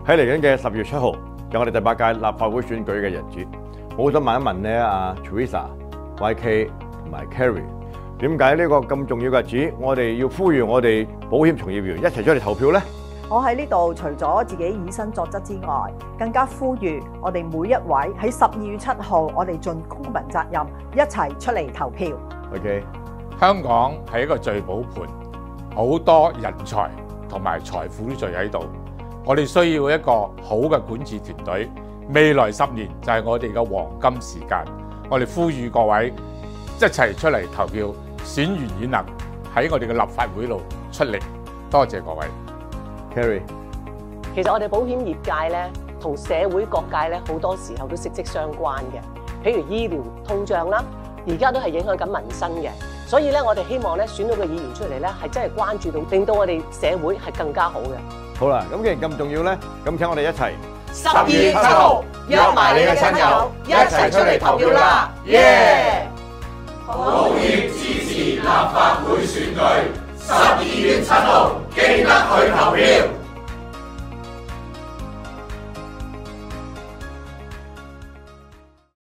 喺嚟緊嘅10月7號，有我哋第8屆立法會選舉嘅日子。我好想問一問咧，阿 Teresa、YK 同埋 Kerry， 點解呢個咁重要嘅日子，我哋要呼籲我哋保險從業員一齊出嚟投票呢？我喺呢度除咗自己以身作則之外，更加呼籲我哋每一位喺12月7號，我哋盡公民責任，一齊出嚟投票。OK， 香港係一個聚寶盤，好多人才同埋財富都聚喺度。我哋需要一個好嘅管治團隊，未來10年就係我哋嘅黃金時間。我哋呼籲各位一齊出嚟投票，選賢與能，喺我哋嘅立法會度出力。多謝各位。Kerry， 其實我哋保險業界咧，同社會各界咧，好多時候都息息相關嘅。譬如醫療通脹啦，而家都係影響緊民生嘅。所以咧，我哋希望咧選到嘅議員出嚟咧，係真係關注到，令到我哋社會係更加好嘅。好啦，咁既然咁重要咧，咁請我哋一齊12月7號約埋你嘅親友一齊出嚟投票啦！耶！保險支持立法會選舉，12月7號記得去投票。